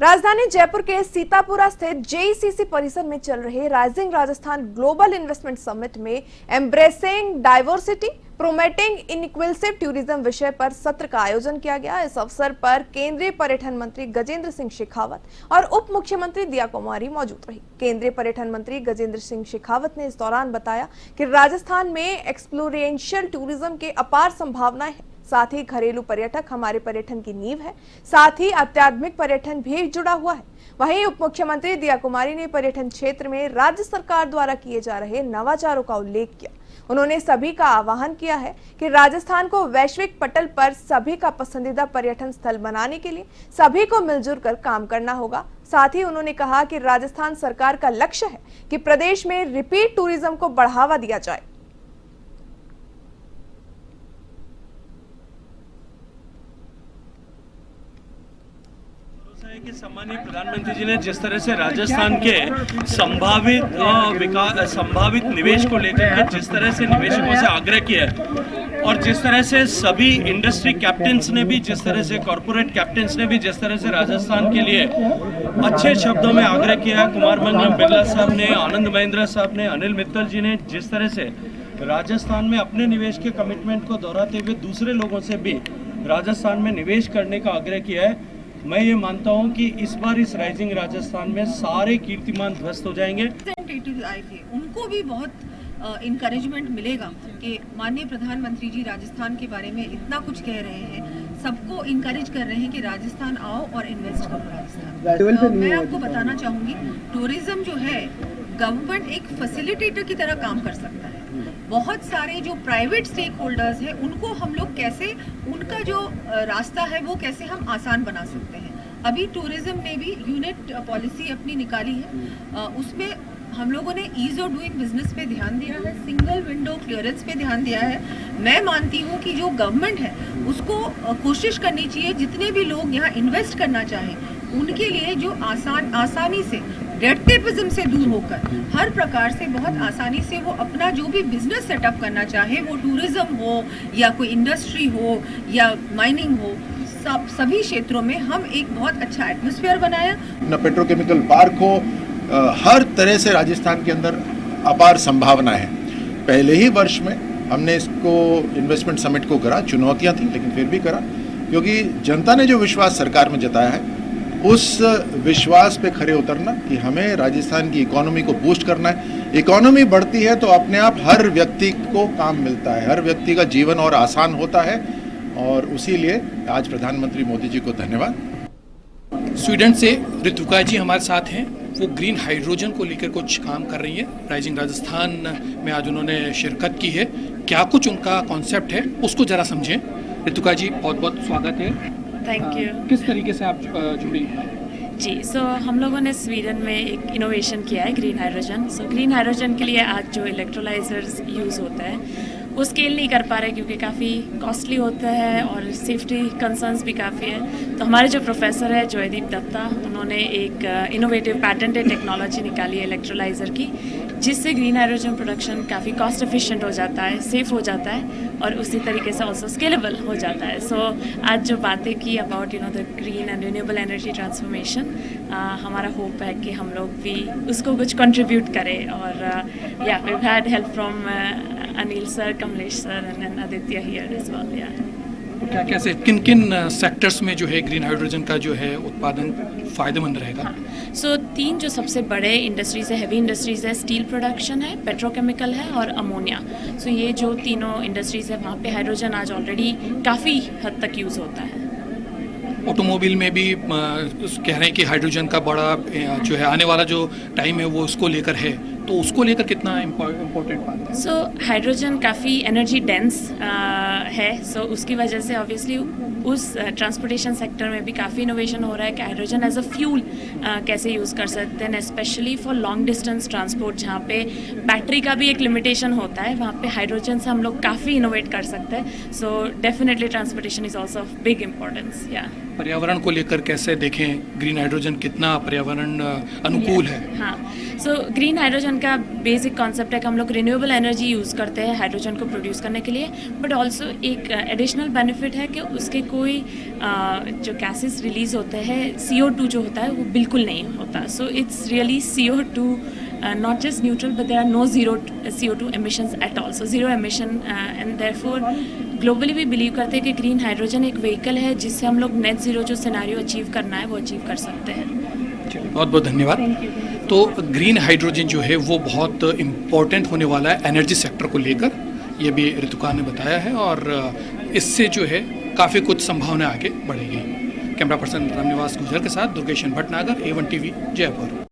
राजधानी जयपुर के सीतापुरा स्थित जेईसीसी परिसर में चल रहे rising Rajasthan global investment summit में एम्ब्रेसिंग डाइवर्सिटी प्रोमेटिंग इनक्लूसिव टूरिज्म विषय पर सत्र का आयोजन किया गया। इस अवसर पर केंद्रीय पर्यटन मंत्री गजेंद्र सिंह शेखावत और उप मुख्यमंत्री दिया कुमारी मौजूद रही। केंद्रीय पर्यटन मंत्री गजेंद्र सिंह शेखावत ने इस दौरान बताया कि राजस्थान में एक्सप्लोरेंशियल टूरिज्म के अपार संभावनाएं हैं। साथ ही घरेलू पर्यटक हमारे पर्यटन की नींव है, साथ ही आध्यात्मिक पर्यटन भी जुड़ा हुआ है। वहीं उप मुख्यमंत्री दिया कुमारी ने पर्यटन क्षेत्र में राज्य सरकार द्वारा किए जा रहे नवाचारों का उल्लेख किया। उन्होंने सभी का आह्वान किया है कि राजस्थान को वैश्विक पटल पर सभी का पसंदीदा पर्यटन स्थल बनाने के लिए सभी को मिलजुल कर काम करना होगा। साथ ही उन्होंने कहा कि राजस्थान सरकार का लक्ष्य है कि प्रदेश में रिपीट टूरिज्म को बढ़ावा दिया जाए। कि सम्मानीय प्रधानमंत्री जी ने जिस तरह से राजस्थान के संभावित निवेश को लेकर के जिस तरह से निवेशकों से आग्रह किया है और जिस तरह से सभी इंडस्ट्री कैप्टन्स ने भी जिस तरह से कॉरपोरेट कैप्टन्स ने भी जिस तरह से राजस्थान के लिए अच्छे शब्दों में आग्रह किया, कुमार मंगलम बिरला साहब ने, आनंद महिंद्रा साहब ने, अनिल मित्तल जी ने जिस तरह से राजस्थान में अपने निवेश के कमिटमेंट को दोहराते हुए दूसरे लोगों से भी राजस्थान में निवेश करने का आग्रह किया है, मैं ये मानता हूँ कि इस बार इस राइजिंग राजस्थान में सारे कीर्तिमान ध्वस्त हो जाएंगे। रिप्रेजेंटेटिव आए थे, उनको भी बहुत इनकरेजमेंट मिलेगा कि माननीय प्रधानमंत्री जी राजस्थान के बारे में इतना कुछ कह रहे हैं, सबको इनकरेज कर रहे हैं कि राजस्थान आओ और इन्वेस्ट करो राजस्थान। मैं आपको बताना चाहूँगी, टूरिज्म जो है गवर्नमेंट एक फैसिलिटेटर की तरह काम कर सकता है। बहुत सारे जो प्राइवेट स्टेक होल्डर्स हैं उनको हम लोग कैसे, उनका जो रास्ता है वो कैसे हम आसान बना सकते हैं। अभी टूरिज्म ने भी यूनिट पॉलिसी अपनी निकाली है, उसमें हम लोगों ने ईज ऑफ डूइंग बिजनेस पे ध्यान दिया है, सिंगल विंडो क्लियरेंस पे ध्यान दिया है। मैं मानती हूँ कि जो गवर्नमेंट है उसको कोशिश करनी चाहिए जितने भी लोग यहाँ इन्वेस्ट करना चाहें उनके लिए जो आसानी से रेड टेपिज्म से दूर होकर हर प्रकार से बहुत आसानी से वो अपना जो भी बिजनेस सेटअप करना चाहे, वो टूरिज्म हो या कोई इंडस्ट्री हो या माइनिंग हो, सभी क्षेत्रों में हम एक बहुत अच्छा एटमॉस्फेयर बनाया। न पेट्रोकेमिकल पार्क हो, हर तरह से राजस्थान के अंदर अपार संभावना है। पहले ही वर्ष में हमने इसको इन्वेस्टमेंट समिट को करा, चुनौतियां थी लेकिन फिर भी करा, क्योंकि जनता ने जो विश्वास सरकार में जताया है उस विश्वास पे खरे उतरना कि हमें राजस्थान की इकोनॉमी को बूस्ट करना है। इकोनॉमी बढ़ती है तो अपने आप हर व्यक्ति को काम मिलता है, हर व्यक्ति का जीवन और आसान होता है, और उसी लिए आज प्रधानमंत्री मोदी जी को धन्यवाद। स्वीडन से ऋतुका जी हमारे साथ हैं, वो ग्रीन हाइड्रोजन को लेकर कुछ काम कर रही है। राइजिंग राजस्थान में आज उन्होंने शिरकत की है, क्या कुछ उनका कॉन्सेप्ट है उसको जरा समझें। ऋतुका जी बहुत बहुत स्वागत है। Thank you. किस तरीके से आप जुड़ी हैं? जी, सो हम लोगों ने स्वीडन में एक इनोवेशन किया है green hydrogen. So green hydrogen के लिए आज जो इलेक्ट्रोलाइजर्स यूज़ होता है वो स्केल नहीं कर पा रहे क्योंकि काफ़ी कॉस्टली होता है और सेफ्टी कंसर्न्स भी काफ़ी है। तो हमारे जो प्रोफेसर है जयदीप दत्ता, उन्होंने एक इनोवेटिव पैटेंटेड टेक्नोलॉजी निकाली है इलेक्ट्रोलाइज़र की, जिससे ग्रीन हाइड्रोजन प्रोडक्शन काफ़ी कॉस्ट एफिशिएंट हो जाता है, सेफ़ हो जाता है और उसी तरीके से ऑल्सो स्केलेबल हो जाता है। सो आज जो बातें की about the green and renewable energy transformation, हमारा होप है कि हम लोग भी उसको कुछ कंट्रीब्यूट करें। और yeah we had help from Anil sir, Kamlesh sir and Aditya here as well. या क्या कैसे किन किन सेक्टर्स में जो है ग्रीन हाइड्रोजन का जो है उत्पादन फ़ायदेमंद रहेगा? सो तीन जो सबसे बड़े इंडस्ट्रीज़ है, हैवी इंडस्ट्रीज़ है, स्टील प्रोडक्शन है, पेट्रोकेमिकल है और अमोनिया। सो ये जो तीनों इंडस्ट्रीज़ है वहाँ पे हाइड्रोजन आज ऑलरेडी काफ़ी हद तक यूज़ होता है। ऑटोमोबाइल में भी कह रहे हैं कि हाइड्रोजन का बड़ा जो है आने वाला जो टाइम है वो उसको लेकर है, तो उसको लेकर कितना इम्पोर्टेंट बात है? सो हाइड्रोजन काफ़ी एनर्जी डेंस है, सो उसकी वजह से ऑब्वियसली उस ट्रांसपोर्टेशन सेक्टर में भी काफ़ी इनोवेशन हो रहा है कि हाइड्रोजन एज अ फ्यूल कैसे यूज़ कर सकते हैं, specially for long distance transport जहाँ पे बैटरी का भी एक लिमिटेशन होता है, वहाँ पे हाइड्रोजन से हम लोग काफ़ी इनोवेट कर सकते हैं। So definitely transportation is also of big importance. या पर्यावरण को लेकर कैसे देखें, ग्रीन हाइड्रोजन कितना पर्यावरण अनुकूल है? हाँ, सो ग्रीन हाइड्रोजन हाइड्रोजन का बेसिक कॉन्सेप्ट है कि हम लोग रिन्यूएबल एनर्जी यूज़ करते हैं हाइड्रोजन को प्रोड्यूस करने के लिए, बट ऑल्सो एक एडिशनल बेनिफिट है कि उसके कोई जो गैसेस रिलीज़ होते हैं, CO2 जो होता है वो बिल्कुल नहीं होता. So it's really CO2 not just neutral, but there are no CO2 emissions at all. So zero emission, and therefore globally we believe करते हैं कि ग्रीन हाइड्रोजन एक व्हीकल है जिससे हम लोग नेट ज़ीरो जो सिनेरियो अचीव करना है वो अचीव कर सकते हैं. बहुत बहुत धन्यवाद. तो ग्रीन हाइड्रोजन जो है वो बहुत इम्पोर्टेंट होने वाला है एनर्जी सेक्टर को लेकर, ये भी ऋतुका ने बताया है, और इससे जो है काफ़ी कुछ संभावना आगे बढ़ेगी. कैमरा पर्सन रामनिवास गुजर के साथ दुर्गेशन भटनागर, A1 TV, जयपुर.